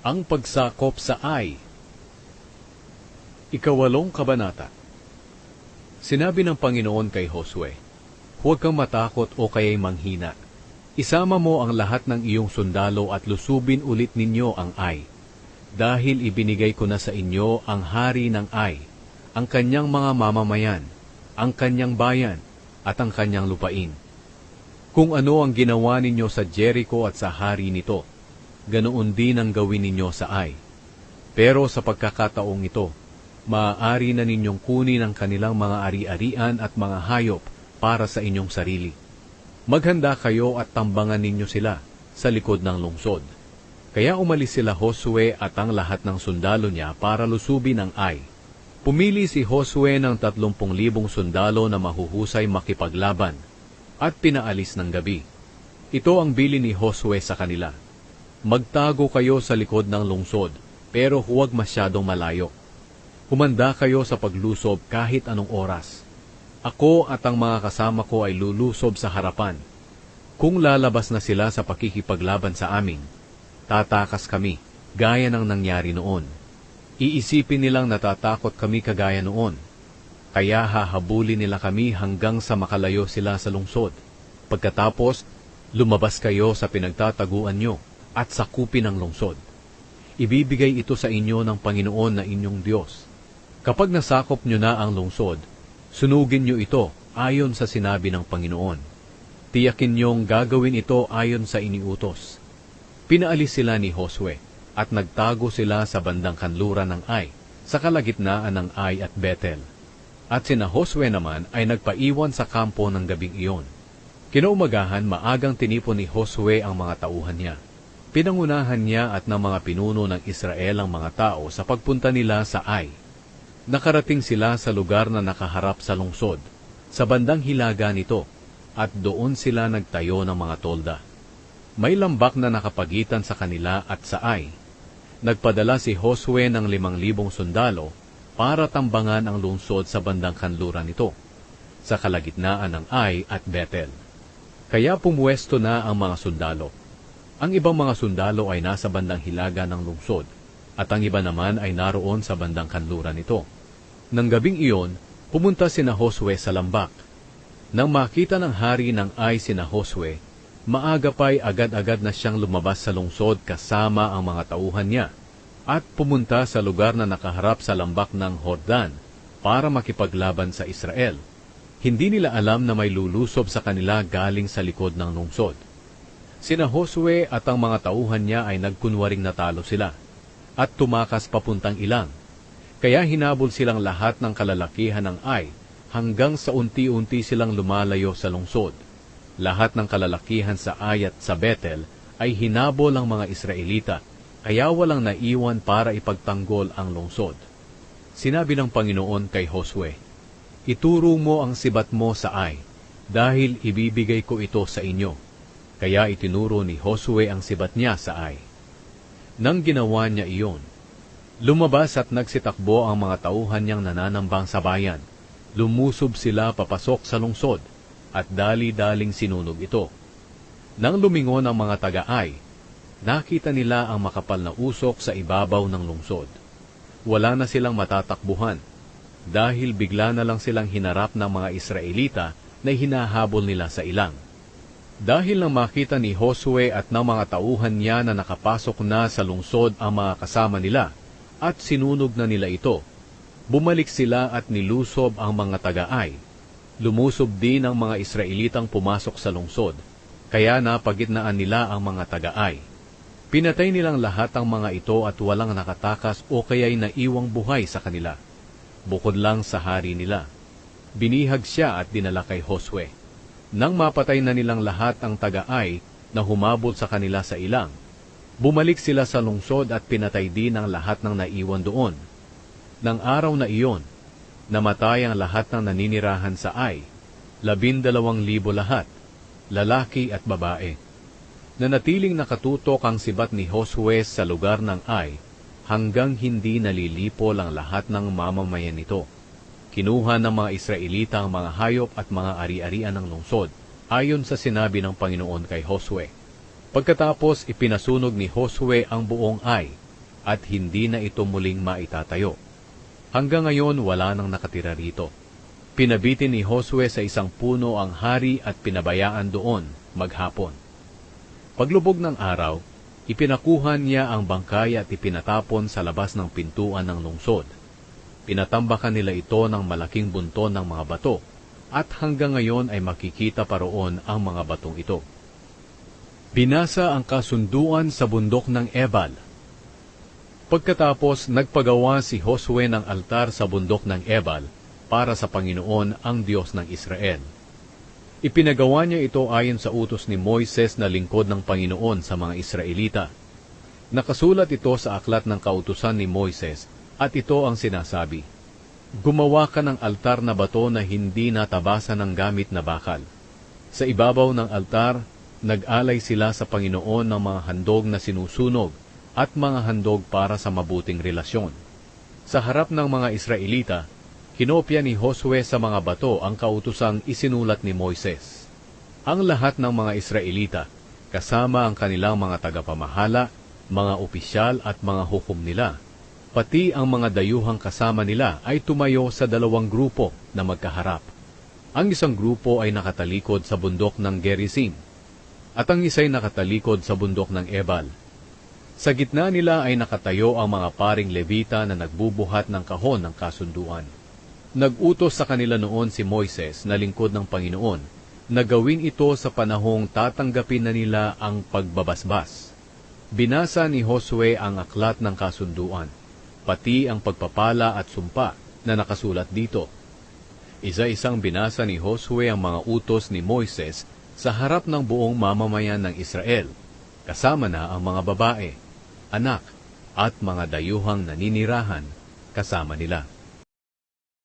Ang pagsakop sa Ai. Ikawalong kabanata. Sinabi ng Panginoon kay Josue, "Huwag kang matakot o kaya'y manghina. Isama mo ang lahat ng iyong sundalo at lusubin ulit ninyo ang Ai. Dahil ibinigay ko na sa inyo ang hari ng Ai, ang kanyang mga mamamayan, ang kanyang bayan, at ang kanyang lupain. Kung ano ang ginawa ninyo sa Jericho at sa hari nito, ganoon din ang gawin ninyo sa Ai. Pero sa pagkakataong ito, maaari na ninyong kunin ang kanilang mga ari-arian at mga hayop para sa inyong sarili. Maghanda kayo at tambangan ninyo sila sa likod ng lungsod." Kaya umalis sila Josue at ang lahat ng sundalo niya para lusubin ang Ai. Pumili si Josue ng 30,000 sundalo na mahuhusay makipaglaban at pinaalis ng gabi. Ito ang bili ni Josue sa kanila: "Magtago kayo sa likod ng lungsod, pero huwag masyadong malayo. Humanda kayo sa paglusob kahit anong oras. Ako at ang mga kasama ko ay lulusob sa harapan. Kung lalabas na sila sa pakikipaglaban sa amin, tatakas kami, gaya ng nangyari noon. Iisipin nilang natatakot kami kagaya noon. Kaya hahabulin nila kami hanggang sa makalayo sila sa lungsod. Pagkatapos, lumabas kayo sa pinagtataguan nyo at sakupin ang lungsod. Ibibigay ito sa inyo ng Panginoon na inyong Diyos. Kapag nasakop nyo na ang lungsod, sunugin nyo ito ayon sa sinabi ng Panginoon. Tiyakin nyong gagawin ito ayon sa iniutos." Pinaalis sila ni Josue at nagtago sila sa bandang kanluran ng Ai, sa kalagitnaan ng Ai at Bethel. At sina Josue naman ay nagpaiwan sa kampo ng gabing iyon. Kinaumagahan, maagang tinipon ni Josue ang mga tauhan niya. Pinangunahan niya at ng mga pinuno ng Israel ang mga tao sa pagpunta nila sa Ai. Nakarating sila sa lugar na nakaharap sa lungsod, sa bandang hilaga nito, at doon sila nagtayo ng mga tolda. May lambak na nakapagitan sa kanila at sa Ai. Nagpadala si Josue ng 5,000 sundalo para tambangan ang lungsod sa bandang kanluran nito, sa kalagitnaan ng Ai at Bethel. Kaya pumuwesto na ang mga sundalo. Ang ibang mga sundalo ay nasa bandang hilaga ng lungsod, at ang iba naman ay naroon sa bandang kanluran nito. Nang gabing iyon, pumunta sina Josue sa lambak. Nang makita ng hari ng Ai sina Josue, maaga pa'y agad-agad na siyang lumabas sa lungsod kasama ang mga tauhan niya, at pumunta sa lugar na nakaharap sa lambak ng Jordan para makipaglaban sa Israel. Hindi nila alam na may lulusob sa kanila galing sa likod ng lungsod. Sina Josue at ang mga tauhan niya ay nagkunwaring natalo sila, at tumakas papuntang Ilang. Kaya hinabol silang lahat ng kalalakihan ng Ai, hanggang sa unti-unti silang lumalayo sa lungsod. Lahat ng kalalakihan sa Ai at sa Bethel ay hinabol ang mga Israelita, kaya walang naiwan para ipagtanggol ang lungsod. Sinabi ng Panginoon kay Josue, "Ituro mo ang sibat mo sa Ai, dahil ibibigay ko ito sa inyo." Kaya itinuro ni Josue ang sibat niya sa Ai. Nang ginawa niya iyon, lumabas at nagsitakbo ang mga tauhan niyang nananambang sa bayan. Lumusob sila papasok sa lungsod, at dali-daling sinunog ito. Nang lumingon ang mga taga-Ai, nakita nila ang makapal na usok sa ibabaw ng lungsod. Wala na silang matatakbuhan, dahil bigla na lang silang hinarap ng mga Israelita na hinahabol nila sa ilang. Dahil nang makita ni Josue at ng mga tauhan niya na nakapasok na sa lungsod ang mga kasama nila, at sinunog na nila ito, bumalik sila at nilusob ang mga taga-Ai. Lumusob din ang mga Israelitang pumasok sa lungsod, kaya napagitnaan nila ang mga taga-Ai. Pinatay nilang lahat ang mga ito at walang nakatakas o kaya'y naiwang buhay sa kanila, bukod lang sa hari nila. Binihag siya at dinala kay Josue. Nang mapatay na nilang lahat ang taga-Ai na humabol sa kanila sa ilang, bumalik sila sa lungsod at pinatay din ang lahat ng naiwan doon. Nang araw na iyon, namatay ang lahat ng naninirahan sa Ai, 12,000 lahat, lalaki at babae. Nanatiling nakatutok ang sibat ni Josue sa lugar ng Ai hanggang hindi nalilipol ang lahat ng mamamayan nito. Kinuha ng mga Israelita ang mga hayop at mga ari-arian ng lungsod, ayon sa sinabi ng Panginoon kay Josue. Pagkatapos ipinasunog ni Josue ang buong Ai, at hindi na ito muling maitatayo. Hanggang ngayon wala nang nakatira rito. Pinabitin ni Josue sa isang puno ang hari at pinabayaan doon maghapon. Paglubog ng araw, ipinakuhan niya ang bangkay at ipinatapon sa labas ng pintuan ng lungsod. Pinatambakan nila ito ng malaking bunton ng mga bato, at hanggang ngayon ay makikita pa roon ang mga batong ito. Binasa ang kasunduan sa bundok ng Ebal. Pagkatapos, nagpagawa si Josue ng altar sa bundok ng Ebal para sa Panginoon ang Diyos ng Israel. Ipinagawa niya ito ayon sa utos ni Moises na lingkod ng Panginoon sa mga Israelita. Nakasulat ito sa aklat ng kautusan ni Moises, at ito ang sinasabi: gumawa ka ng altar na bato na hindi natabasan ng gamit na bakal. Sa ibabaw ng altar, nag-alay sila sa Panginoon ng mga handog na sinusunog at mga handog para sa mabuting relasyon. Sa harap ng mga Israelita, kinopya ni Josue sa mga bato ang kautusang isinulat ni Moises. Ang lahat ng mga Israelita, kasama ang kanilang mga tagapamahala, mga opisyal at mga hukom nila, pati ang mga dayuhang kasama nila ay tumayo sa dalawang grupo na magkaharap. Ang isang grupo ay nakatalikod sa bundok ng Gerizim, at ang isa'y nakatalikod sa bundok ng Ebal. Sa gitna nila ay nakatayo ang mga paring Levita na nagbubuhat ng kahon ng kasunduan. Nag-utos sa kanila noon si Moises na lingkod ng Panginoon na gawin ito sa panahong tatanggapin na nila ang pagbabasbas. Binasa ni Josue ang aklat ng kasunduan, pati ang pagpapala at sumpa na nakasulat dito. Isa-isang binasa ni Josue ang mga utos ni Moises sa harap ng buong mamamayan ng Israel, kasama na ang mga babae, anak, at mga dayuhang naninirahan kasama nila.